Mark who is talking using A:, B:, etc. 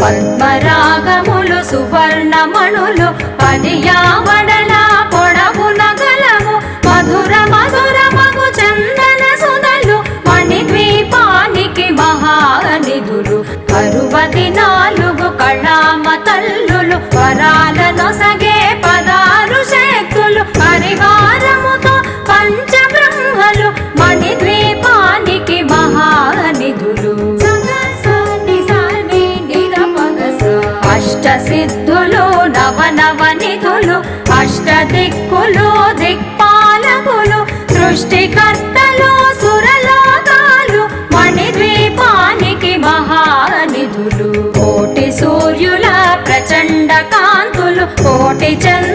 A: పద్మరాగములు సువర్ణమణులు 10 యావడల పొడవున గలవు మధుర మధురమగు చందన సుధలు మణిద్వీపానికి మహానిధులు 64 కళామ తల్లులు వరాలనొసగే 16 శక్తులు పరివారముతో పంచబ్రహ్మలు మణిద్వీపానికి మహానిధులు అష్టసిద్ధులు నవనవనిధులు అష్టదిక్కులు దిక్పాలకులు సృష్టికర్తలు సురలోకాలు మణిద్వీపానికి మహానిధులు కోటి సూర్యుల ప్రచండ కాంతులు కోటి చంద్ర